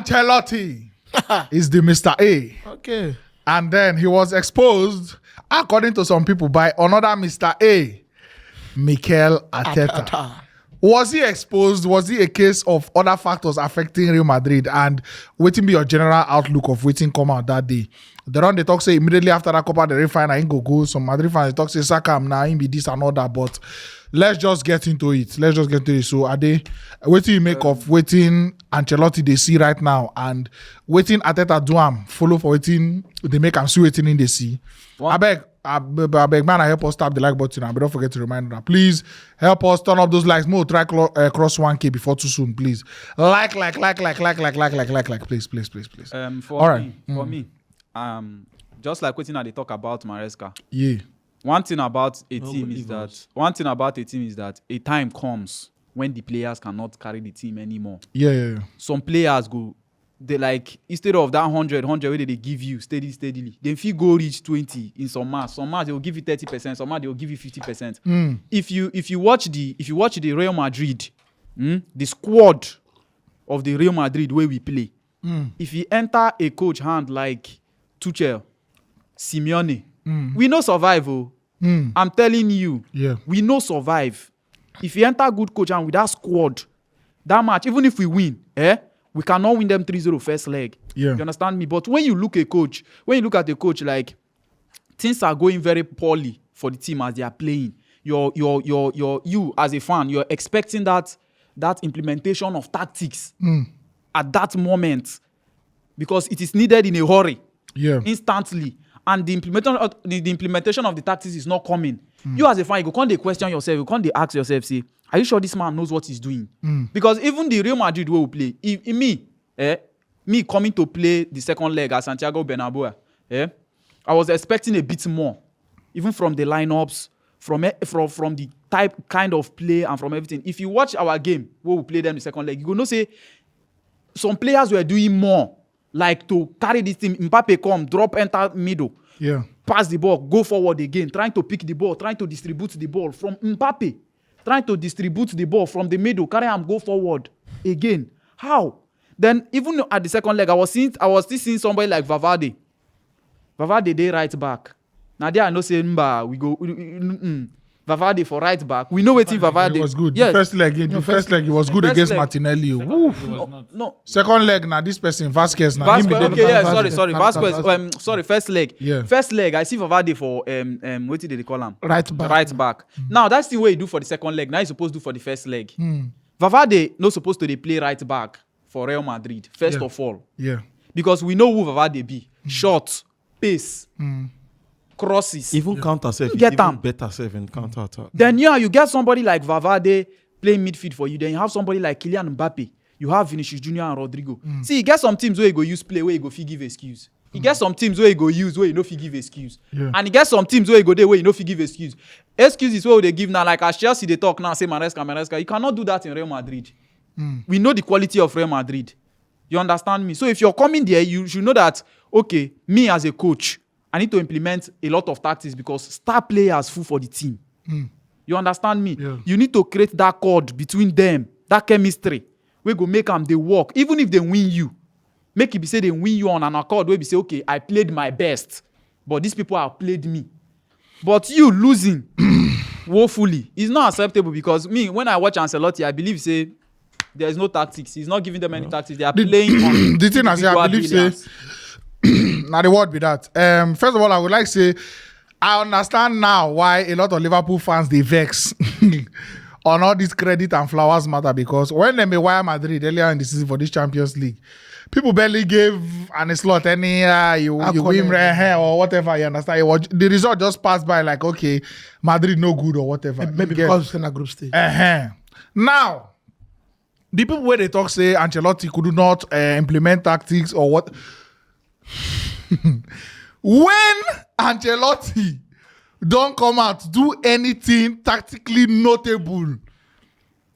Ancelotti is the Mr. A. Okay. And then he was exposed, according to some people, by another Mr. A, Mikel Arteta. Was he exposed? Was he a case of other factors affecting Real Madrid? And waiting be your general outlook of waiting come out that day. The run they talk say immediately after that Copa del Rey final, he go. Some Madrid fans they talk say Saka now him be this and all that. But let's just get into it. So are they waiting you make of waiting Ancelotti they see right now and waiting Arteta do follow for waiting they make am see waiting in the see. I beg, man, I help us tap the like button and don't forget to remind that. Please help us turn up those likes. More try cross 1K before too soon, please. Like, please. For me, just like waiting they talk about Maresca. Yeah. One thing about a team is that a time comes when the players cannot carry the team anymore. Yeah. Some players go. They like instead of that 100 where they give you steadily, they feel go reach 20 in some match they will give you 30%, some match they will give you 50%. If you watch the Real Madrid, the squad of the Real Madrid where we play, if you enter a coach hand like Tuchel, Simeone, we no survive. I'm telling you, we no survive. If you enter good coach hand with that squad, that match, even if we win, we cannot win them 3-0 first leg. Yeah. You understand me? But when you look at the coach, like things are going very poorly for the team as they are playing. You as a fan, you're expecting that implementation of tactics at that moment because it is needed in a hurry, instantly, and the implementation of the tactics is not coming. You as a fan, you can't question yourself. You can't ask yourself, say, are you sure this man knows what he's doing? Because even the Real Madrid way we play, me coming to play the second leg at Santiago Bernabeu, I was expecting a bit more, even from the lineups, from the kind of play and from everything. If you watch our game where we play them the second leg, you gonna say some players were doing more, like to carry this team. Mbappe come, drop, enter middle, pass the ball, go forward again, trying to pick the ball, trying to distribute the ball from Mbappe. Trying to distribute the ball from the middle, carry him, go forward again. How? Then even at the second leg, I was still seeing somebody like Valverde. Valverde, they right back. Now there I know say we go Valverde for right back. We know what Valverde. It was good. Yes. The first leg, it was good against Martinelli. No. Second leg, now this person Vasquez. Now Vasquez. Sorry. First leg. Yeah. First leg, I see Valverde for what did they call him? Right back. Now that's the way you do for the second leg. Now you're supposed to do for the first leg. Valverde not supposed to play right back for Real Madrid. First of all. Yeah. Because we know who Valverde be. Short, pace. Crosses. Even counter self, get them better self in counter attack. Then you get somebody like Valverde playing midfield for you. Then you have somebody like Kylian Mbappe. You have Vinicius Junior and Rodrigo. See, you get some teams where you go use play, where you go give excuse. You get some teams where you go use where you no give excuse. And you get some teams where you go there where you no give excuse. Excuses where they give now, like as Chelsea they talk now, say Maresca. You cannot do that in Real Madrid. We know the quality of Real Madrid. You understand me? So if you're coming there, you should know that, okay, me as a coach, I need to implement a lot of tactics because star players full for the team. You understand me? Yeah. You need to create that chord between them, that chemistry. We go make them they work. Even if they win you, make it be say they win you on an accord where we say, okay, I played my best, but these people have played me. But you losing woefully is not acceptable because me, when I watch Ancelotti, I believe say there is no tactics. He's not giving them any tactics. They are playing on the thing I say, I believe say. Now the word be that. First of all, I would like to say I understand now why a lot of Liverpool fans they vex on all this credit and flowers matter because when they wire Madrid earlier in the season for this Champions League, people barely gave an slot any you win or whatever. You understand? The result just passed by like okay, Madrid no good or whatever. Maybe because it's in a group stage. Now, the people where they talk say Ancelotti could not implement tactics or what. When Ancelotti don't come out to do anything tactically notable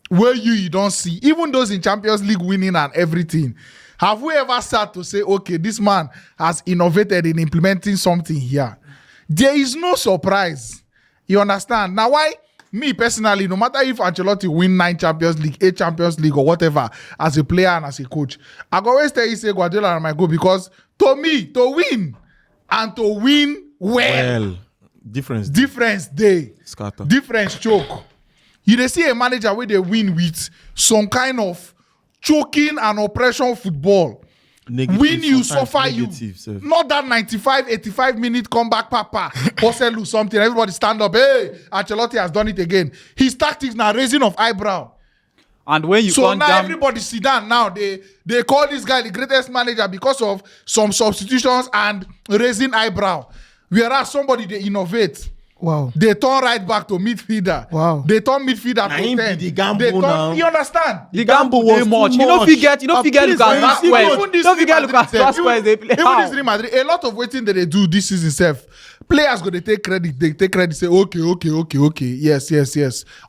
where you don't see, even those in Champions League winning and everything, have we ever sat to say, okay, this man has innovated in implementing something here? There is no surprise. You understand? Now, why me personally, no matter if Ancelotti win 9 Champions League, 8 Champions League or whatever, as a player and as a coach, I go always tell you say Guardiola and my go because to me, to win and to win well difference day, scatter. difference choke. You dey see a manager where they win with some kind of choking and oppression football. Win you, suffer you. Not that 95, 85 minute comeback, papa. Hustle lose something. Everybody stand up. Hey, Ancelotti has done it again. His tactics now raising of eyebrow. And when you so now everybody sit down now. They call this guy the greatest manager because of some substitutions and raising eyebrow. Whereas somebody they innovate. Wow. They turn right back to midfielder. Wow. They turn midfielder to 10. The gamble now. You understand? the gamble was much. You don't forget Lucas Vazquez. Don't forget Lucas Vazquez. They play. Even this Real Madrid, a lot of waiting that they do this season self. Players go they take credit. They take credit. Say okay. Yes.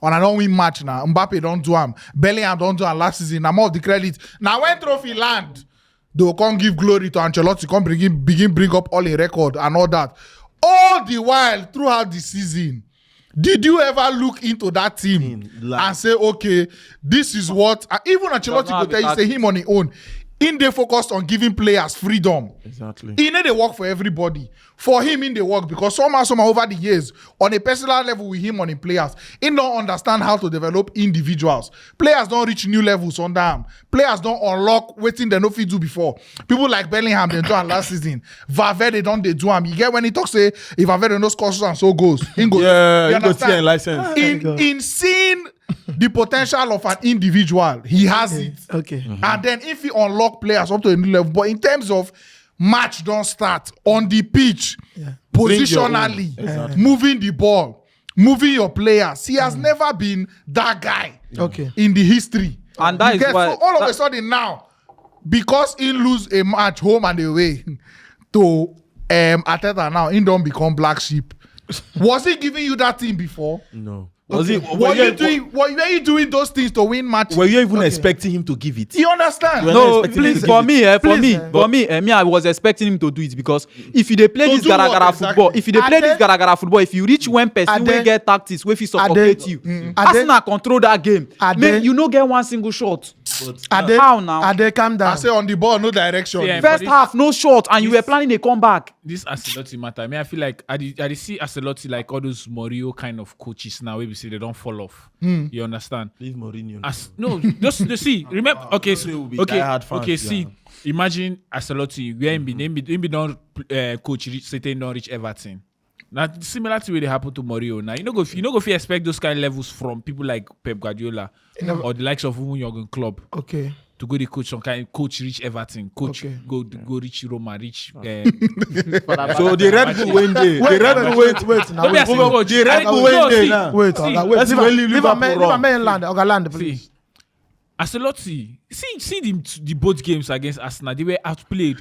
And I don't win match now. Mbappe don't do am. Bellingham don't do am last season. I'm all the credit. Now when trophy land, they will come give glory to Ancelotti. Come begin bring up all in record and all that. All the while throughout the season, did you ever look into that team and say, okay, this is what even Ancelotti go tell you, say him on his own. In they focused on giving players freedom. Exactly. In they work for everybody. For him, in they work because somehow over the years, on a personal level with him on the players, he don't understand how to develop individuals. Players don't reach new levels on them. Players don't unlock waiting they no fit do before. People like Bellingham, they do last season. Valverde don't they do them. You get when he talks say if Valverde no scores and so goes. Yeah, you go see a license. In seeing the potential of an individual, he has it. Okay. And then if he unlock players up to a new level, but in terms of match don't start on the pitch, positionally, moving the ball, moving your players, he has never been that guy in the history. And that is why so all of a sudden now, because he lose a match home and away to ARTETA now, he don't become black sheep. Was he giving you that thing before? No. Were you doing those things to win matches? Were you even expecting him to give it? You understand? No, please, for me, I was expecting him to do it because if you play this gara football, if you reach one person will get tactics, if he suffocate you, Arsenal control that game. You no get one single shot. How now? Calm down. I say on the ball, no direction. Yeah, First half, no shot, and you were planning a comeback. This Ancelotti matter. I mean, I feel like I see Ancelotti like all those Mourinho kind of coaches now. Where we say they don't fall off. You understand? Leave Mourinho. No, just see. Remember? Okay, see. Imagine Ancelotti where he don't coach Satan don't reach Everton. Now similar to what happened to Mourinho. Now you know go expect those kind of levels from people like Pep Guardiola or the likes of Jurgen Klopp. Okay. To go the coach some kind coach reach Everton, coach go reach Roma, reach. So the Red Bull win day. The Red Bull wait. Now the Red Bull win day now. Wait. Let's leave a man land, please. Ancelotti, see the both games against Arsenal, they were outplayed.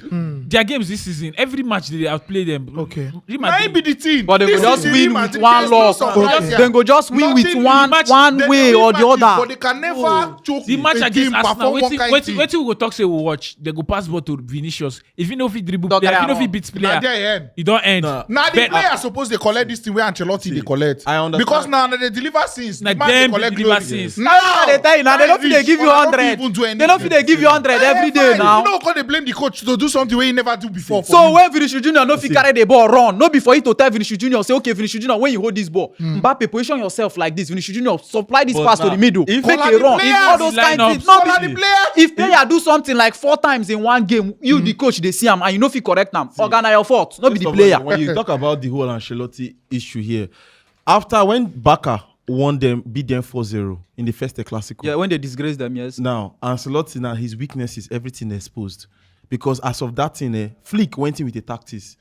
Their games this season, every match they outplayed them. Okay. Might be the team. But they go just win with one loss. Then go just win with one way or the other. But they can never choke the match a against team, Arsenal. perform one kind Wait thing. we go talk say we watch. They go pass ball to Vinicius. If you know if he dribble player, if you know if he beats Now player, they end. it don't end. Now the players suppose they collect this thing where Ancelotti they collect. I understand. Because now they deliver since. Like the man them they collect deliver glory. since. Now they tell you now they don't feel they give you 100. They don't feel they give you 100 every day now. You know, because they blame the coach to do something where he never do before. So when Vinicius Junior no fit carry the ball run, no be for you to tell Vinicius Junior say okay Vinicius Junior when you hold this ball, Mbappe position yourself like this. Vinicius Junior supply this pass to the middle. If Make Follow a the run. players, If all those kind line things, up. no Follow be the players. if player do something like 4 times in one game, you the coach they see him and you know fit correct them. Organa your fault, not be the player. When you talk about the whole Ancelotti issue here, after when Barca beat them 4-0 in the first Clasico. Yeah, when they disgrace them, yes. Now, Ancelotti, now his weaknesses, everything exposed. Because as of that thing, Flick went in with the tactics.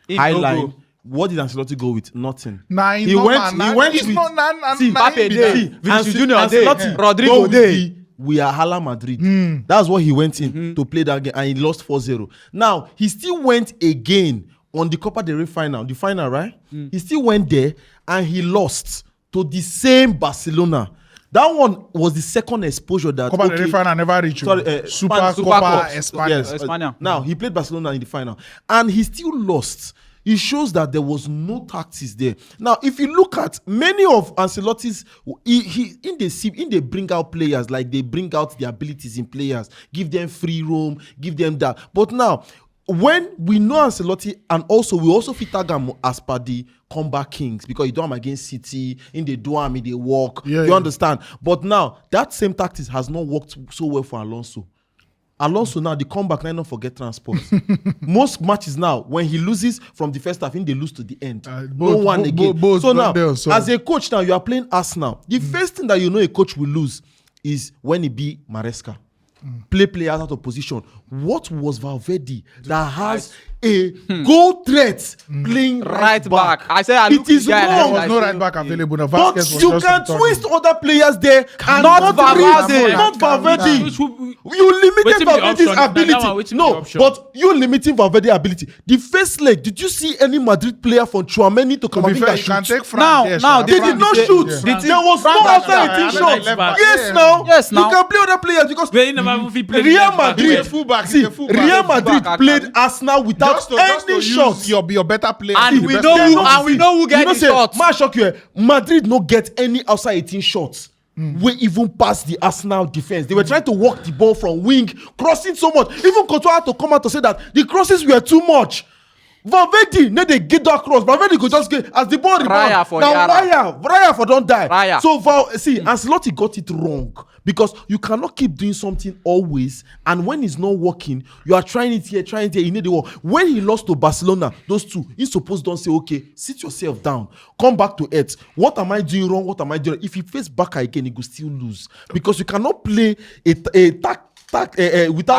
High line. What did Ancelotti go with? Nothing. Nah, He went with Mbappe day, Vinicius Junior day, Ancelotti Rodrigo day. We are Hala Madrid. That's what he went in to play that game, and he lost 4-0. Now, he still went again on the Copa del Rey final, the final, right? He still went there, and he lost to the same Barcelona. That one was the second exposure that Copa del Rey final never reached. Super Copa Cup. España. Yes. España. Now he played Barcelona in the final, and he still lost it shows that there was no tactics there. Now, if you look at many of Ancelotti's, they bring out players, like they bring out the abilities in players, give them free roam, give them that. But now, when we know Ancelotti, and also we also fit tag him as per the comeback kings, because you do them against City, in the do them, in the walk. You understand? But now that same tactics has not worked so well for Alonso. Alonso now, the comeback, now not forget transport. Most matches now, when he loses from the first half, they lose to the end. No one again. So now, as a coach now, you are playing Arsenal. The first thing that you know a coach will lose is when he be Maresca. Play players out of position. What was Valverde that has a goal threat playing right back? I said it is wrong. There was no right back available. No, But you can twist other players there and not Valverde. Not Valverde. You limited Valverde's ability. No, but you limiting Valverde's ability. The first leg, did you see any Madrid player from Chouameni to come and shoot? Now, they did not shoot. There was no after 18 shots. Yes, now. You can play other players because Real Madrid. Real Madrid played Arsenal without any shots. Your better player. And we know who get the shots. Man, shock you. Madrid no get any outside 18 shots. We even passed the Arsenal defense. They were trying to walk the ball from wing, crossing so much. Even Courtois had to come out to say that the crosses were too much. Valverde, no, they get that cross. Valverde could just get as the ball rebound. Now Raya for don't die. Raya. So Ancelotti got it wrong, because you cannot keep doing something always, and when it's not working, you are trying it here, you need the wall. When he lost to Barcelona, those two, he's supposed to say, okay, sit yourself down, come back to earth. What am I doing wrong? What am I doing? If he face back again, he will still lose, because you cannot play without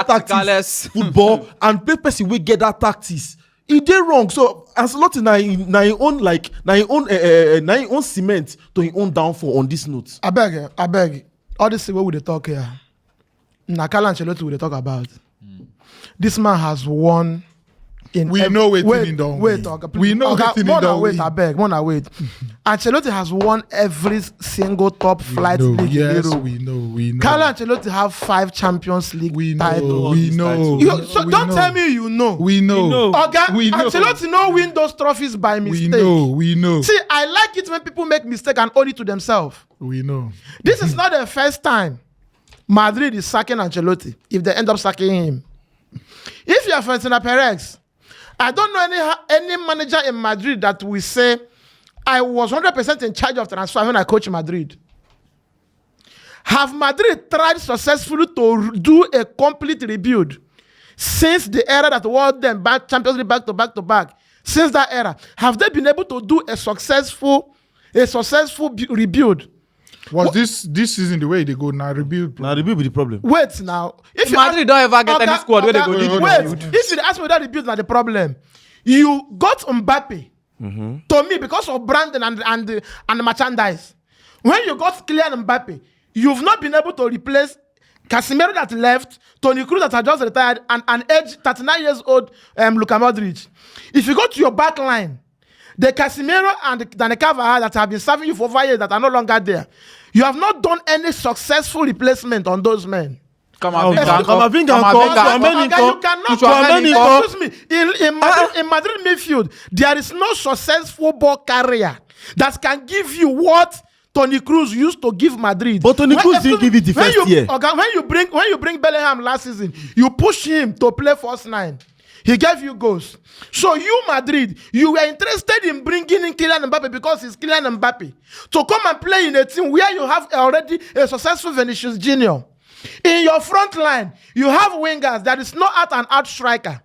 tactics football and play person will get that tactics. He did wrong. So Ancelotti na his own cement to his own downfall on this note. I beg. All this way we dey talk here. Na Ancelotti we dey talk about. This man has won. We know waiting in done. Wait, we know waiting in done. Wait, I beg. Wait. Ancelotti has won every single top flight league in Europe. We know. Carlo Ancelotti have 5 Champions League titles. We know. Don't tell me you know. We know. Ancelotti no win those trophies by mistake. We know. See, I like it when people make mistake and own it to themselves. We know. This is not the first time Madrid is sacking Ancelotti if they end up sacking him. If you are Florentino Perez, I don't know any manager in Madrid that will say, I was 100% in charge of transfer when I coach Madrid. Have Madrid tried successfully to do a complete rebuild since the era that won them back Champions League back to back? Since that era, have they been able to do a successful rebuild? Was this season the way they go now? Rebuild be the problem. Wait now. If Madrid don't ever get any squad where they go need wait. If you ask me that rebuild not the problem, you got Mbappe to me because of branding and the merchandise. When you got Kylian Mbappe, you've not been able to replace Casemiro that left, Toni Kroos that had just retired, and age 39 years old Luka Modric. If you go to your back line, the Casemiro and the Carvajal that have been serving you for 5 years that are no longer there, you have not done any successful replacement on those men. Excuse me. In Madrid midfield, there is no successful ball carrier that can give you what Toni Kroos used to give Madrid. But Toni Kroos didn't give it the first year. When you bring Bellingham last season, you push him to play first 9. He gave you goals. So you, Madrid, you were interested in bringing in Kylian Mbappe because he's Kylian Mbappe to come and play in a team where you have already a successful Vinicius Junior. In your front line, you have wingers. There is no out-and-out striker.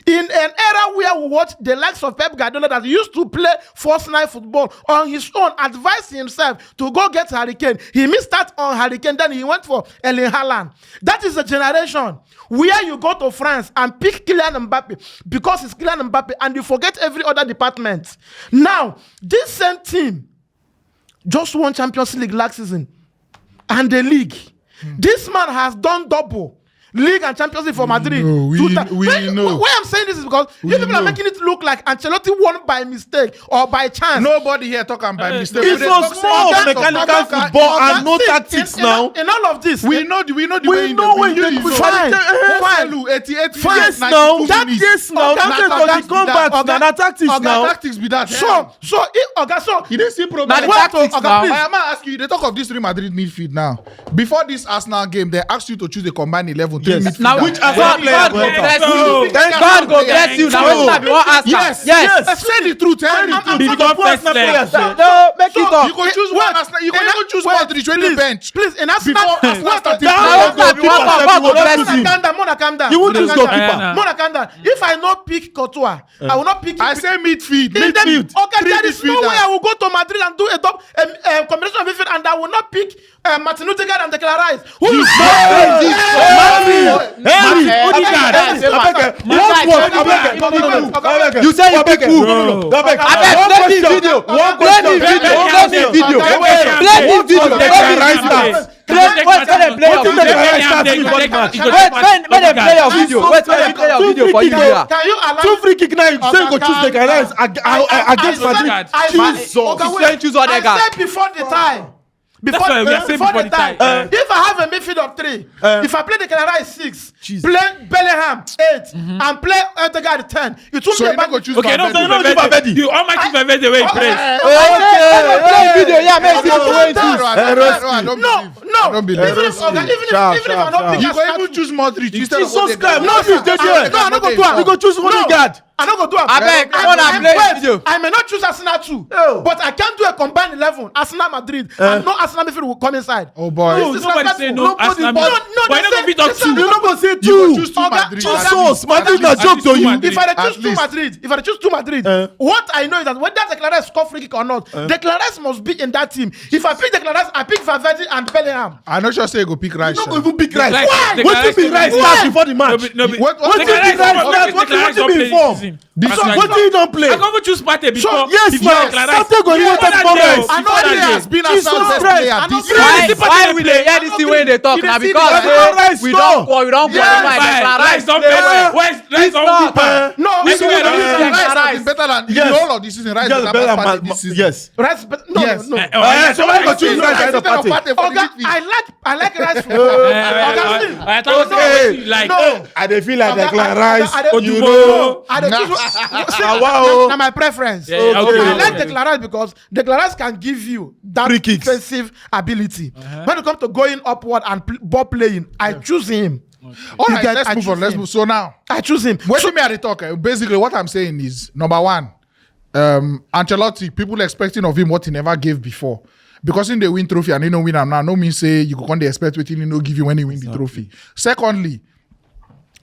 In an era where we watch the likes of Pep Guardiola that used to play first 9 football on his own, advised himself to go get Harry Kane. He missed that on Harry Kane, then he went for Erling Haaland. That is a generation where you go to France and pick Kylian Mbappe because it's Kylian Mbappe and you forget every other department. Now, this same team just won Champions League last season and the league. This man has done double. League and Champions League for Madrid. know, we know. Why I'm saying this is because you people are making it look like Ancelotti won by mistake or by chance. Nobody here talking by mistake. It's They small talk- mechanical football and no tactics now. In all of this, We know the way We know when they put Fine. Fine. 88 Yes, minutes, now 92 that minutes. yes now. Oga, That Oga, is come back. Oga, Now tactics Oga, now. tactics be that. so You didn't see problem. Now the Wait, tactics Oga, now. please. I am asking you. They talk of this Real Madrid midfield now. Before this Arsenal game, they asked you to choose a combined 11. Yes. Midfielder. Now Which God Arsenal player go go bless No. you. Thank God go you. bless you. Now Thank when you. you want ask Yes, yes. Say the truth. Tell the truth. Because Because first Arsenal leg. players there. No, make it You up. can choose one Arsenal. You can even choose Modric when you bench. Please, in Arsenal, Before Arsenal started That playing. one go keep yourself, you will not choose him. Calm down. You won't choose goalkeeper. Yeah, If I not pick Courtois, I will not pick. I say midfield. Midfield. Okay, Three there is no midfielders. way I will go to Madrid and do a combination of midfield, and I will not pick Martin Odegaard and Declan Rice. Who is You say you pick who? Play this video. Play this video. Play this video. Play this video. Wait, when they play your video. Wait, when they play your video. Wait, when they play your video for you here. Can you allow? Two free kick now. You say you go choose Declan Rice against Madrid. Jesus. You choose Odegaard. I said before the time. That's why we are saying before the time. If I have a midfield of 3, if I play the Declan Rice 6, Jesus. play Bellingham 8, and play Odegaard 10, it won't So be you a not bad go choose Okay, no, Valverde. Valverde. You almighty Valverde way he plays. Play video. Yeah, make it No. Even if I'm not picking You can even choose Modric instead of Jesus Odegaard. Christ. No, I no go do am. You go choose Odegaard. I don't go do am. Abeg, I- come on, I- play wait, video. I may not choose Arsenal too, Oh. but I can't do a combined 11. Arsenal Madrid and no Arsenal midfield will come inside. Oh boy. No, Nobody say no Nobody- Arsenal. no, Why not go beat up two? You not go say You two. go choose two Oga, Madrid. Jesus, Madrid na At joke least to two you. Madrid. If I At choose two least. Madrid, what I know is that whether Declan Rice score free kick or not, Declan Rice must be in that team. If I pick Declan Rice, I pick Valverde and Bellingham. I'm not sure say you go pick Rice. You not go even pick Rice. Like, Why? Declan What you Rice pick Rice don't start play. before the match? What What you you pick pick Rice start? What you be informed? What do you don't play? I go choose Partey before. Yes, before now. Declan Rice. Partey go Yeah, even before take that more day, Rice. oh, I know before that he day. has been Jesus Arsenal's best Christ. player I know this Rice. year. Why we dey hear this thing when they talk now? Because Rice we stop. don't qualify Declan Rice don't play play well. well. Rice don't not. keeper. No, This no, way, no, no, no, no, no, Rice no, has been better than Yes. the whole of the season. Rice Yes, is better better than than this season. yes. Rice, but no, Yes. no. So why go choose Rice ahead of Instead of Partey? Partey for the Oga, midfield. I like Rice for I thought Okay. like No. I dey feel like Oga, Declan I- Rice. I- I- You Odumo. know. I dey Nah. choose- wow. na my preference. Yeah, yeah, okay. I like Declan Rice because Declan Rice can give you that Free kicks. defensive ability. When it comes to going upward and ball playing, I choose him. All You right, get- let's I move on. choose Let's him. move. So now, I choose him. wait till me at the talk. Basically, what I'm saying is number one, Ancelotti. People expecting of him what he never gave before. Because in the win trophy and he no win am now, no mean say you go come dey expect wetin he no give you when he win the trophy. Secondly,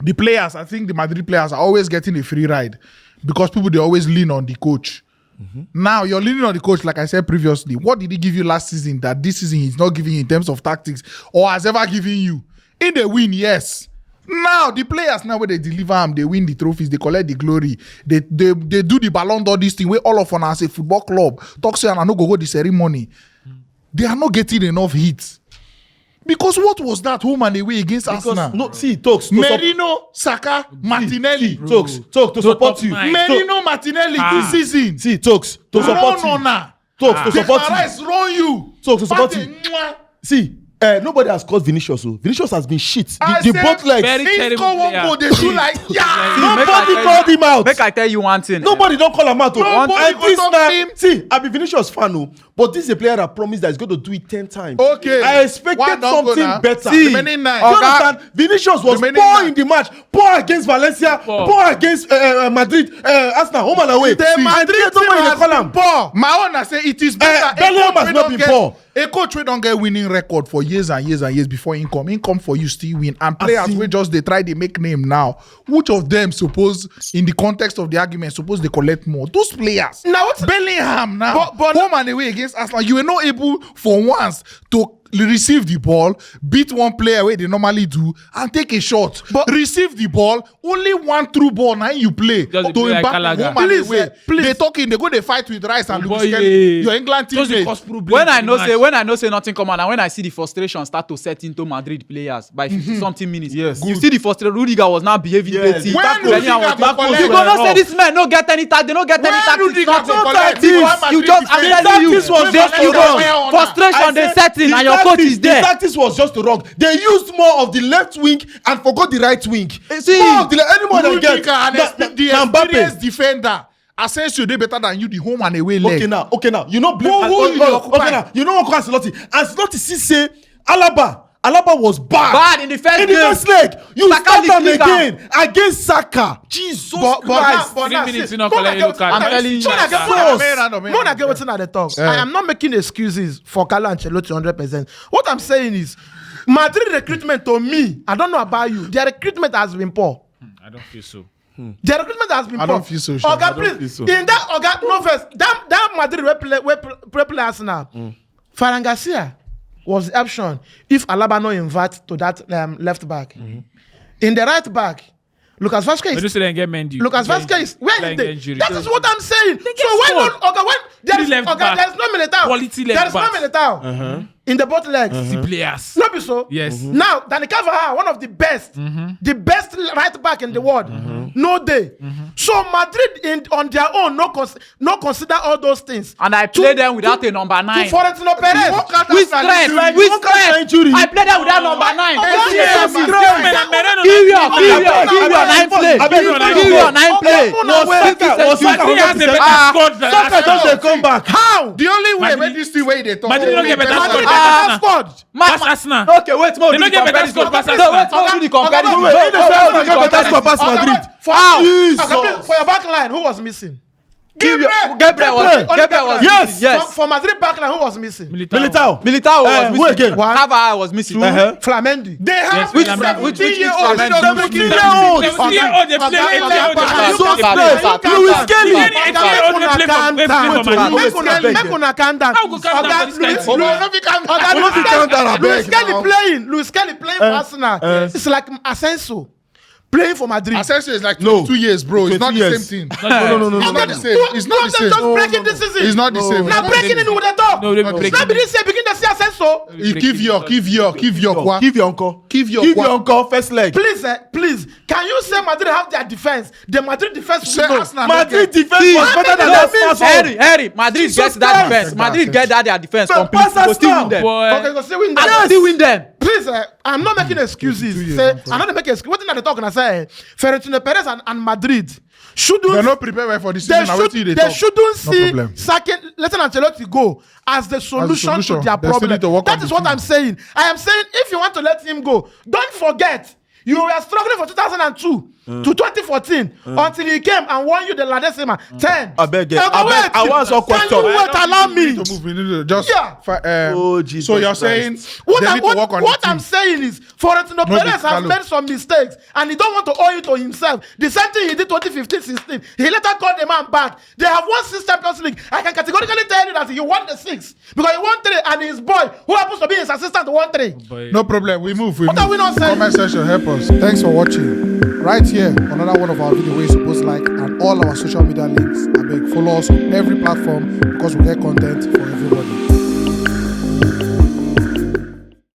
the players, I think the Madrid players are always getting a free ride because people they always lean on the coach. Now you're leaning on the coach, like I said previously. What did he give you last season that this season he's not giving you in terms of tactics or has ever given you? In the win, yes. Now the players now when they deliver them, they win the trophies, they collect the glory, they do the Ballon d'Or this thing where all of us as a football club talk say and I no go the ceremony. They are not getting enough hits. Because what was that home and away against Arsenal? No, see, talks. Merino, Saka, Martinelli. Talks to support you. top nine. Merino, Martinelli this season. See, talks to support you. Talks to support Declan you. Rice run you. Talks to support you. Partey, mwah. See, nobody has called Vinicius. So Vinicius has been shit. I The said both legs. very He terrible score one player. goal, they shoot like, yeah. Nobody called him out. Make I tell you one thing. Nobody don't call him out. Nobody And go this talk now, him. see, I be Vinicius fan, but this is a player that promised that he's going to do it 10 times. Okay. I expected Why don't go something now? better. See, remaining nine. Do you Oga, understand? Vinicius was remaining poor nine. in the match. Poor against Valencia. Poor against Madrid. Arsenal, home and away. The See, Madrid and team nobody dey has call been am. poor. My own I say it is better. Bellingham has not been poor. A coach we don't get winning record for years and years and years before income. Income for you still win. And players we just they try they make name now. Which of them suppose in the context of the argument suppose they collect more? Those players. Now what's Bellingham now. But- home and away against Arsenal. You were not able for once to receive the ball, beat one player where they normally do, and take a shot. But receive the ball, only one through ball, now you play. Just To play like embark Gallagher. home and Please, away. please. They talking, they go, they fight with Rice and boy, Lucas Kelly. yeah. Your England Just the teammate. cause problem. When I in know the say nothing come on, and when I see the frustration start to set into Madrid players by 50-something minutes, Yes. you see the frustration. Rudiger was now behaving Yes. dirty. When Anyhow, Rudiger go collect- you gonna say this man no get any tactics, they no get any When tactics. Rudiger Nothing. go collect This, Real Madrid you just, I'm defense. telling you, This was they- just you wrong. don't- frustration they setting, and your coach is The there. tactics was just wrong. They used more of the left wing and forgot the right wing. See, More of the any more than Rudiger get. and the Na Mbappe. experienced defender. Asensio, they better than you, the home and away leg. Okay now. You know blame. Who you dey occupy? Okay now. You know what Ancelotti? Ancelotti see say Alaba was bad in the first in the game. first leg. You Saka start am the again against Saka. Jesus Christ. now, 3 minutes, see, you know, Mona collect get- yellow card. I'm telling you. Mona get- Yes. Mona get what's in the talk. I am not making excuses for Carlo Ancelotti 100%. What I'm saying is, Madrid recruitment to me, I don't know about you, their recruitment has been poor. I don't feel so. Their recruitment has been I poor. don't feel so sure. Oga, I don't please, feel so. in that Oga, no first, that Madrid we play Arsenal. Ferran Garcia was the option if Alaba no invert to that left back. In the right back, Lucas When you Vazquez. say they get Mendy. Lucas Vazquez, where Like is they? injury. That is what I'm saying. So get why scored. not? Okay, when there Three is left okay, back. there is no Militao. Quality There left is no backs. Militao in the both legs. The players. No be so. Yes. Now, Dani Carvajal, one of the best right back in the world, no day. So Madrid on their own, no consider all those things. And I play them without a number To 9. Florentino Perez. With strength, I play them without number 9. Give your 9 play. Give your 9 play. Was Saka He has a better Ah, squad than Saka Arsenal. just dey come back. How? The only way Madrid- when this thing way they talk. Madrid don't get better Madrid squad. has a squad. Pass Arsenal. Okay, wait, more. They don't get better squad pass No, Arsenal. wait, more. Do the comparison. Wait, Wait, Arsenal do get the better squad comparison. pass Madrid. For for your back line, who was missing? Gabriel was Yes. missing. Yes. For Madrid back line, who was missing? Militao. Militao was Who missing. again? One. Carvajal was missing. Flamendi. They have Which- 17-year-old. which- 17-year-old. 17-year-old, they play 8-year-old. So stressed. Louis Kelly. Make una calm down. How go calm down for this kind of thing? Luis Kelly playing for Arsenal. It's like Asensio playing for Madrid. Asensio is like No. 2 years, bro. It's not the 22 same thing. No. It's not the same. It's not the same. Just breaking this season. It's not the same. Now breaking in with the talk. No, they be It's breaking. Now be this year begin to see Asensio. You give your Give your uncle. Give your Give your uncle first leg. Please, can you say Madrid have their defense? The Madrid defense Say will know. Arsenal. Madrid defense was better than that first one. Harry, Madrid gets that Christ. defense. Madrid get that their defense So complete. pass Go still Arsenal. win them. Okay, go see win them. And still win them. Please, I'm not making excuses. Say, I'm not making excuses. What thing are they talking? I say, Florentino Perez and Madrid shouldn't. They're not prepared for this They, season. Now, what do they they talk? shouldn't see problem. letting Ancelotti go as the solution to solution. their They still need to problem. work on That the is what team. I'm saying. I am saying if you want to let him go, don't forget you were struggling from 2002 to 2014 until he came and won you the La Decima 10. I beg you. Now, I beg. wait. I want some Can question. you wait? Allow me. We need to move. We need to just. Yeah. Oh, Jesus So you're Christ. saying What, they I, need to work on what the I'm team. saying is, Florentino Perez has Carlo. made some mistakes and he don't want to owe it to himself. The same thing he did 2015-16. He later called the man back. They have won 6 Champions League. I can categorically tell you that he won the 6 because he won 3 and his boy, who happens to be his assistant, won 3. No problem. We move. What are we not saying? Comment section, help us. Thanks for watching. Right here, another one of our videos where you're supposed to like, and all our social media links. I beg, follow us on every platform because we get content for everybody.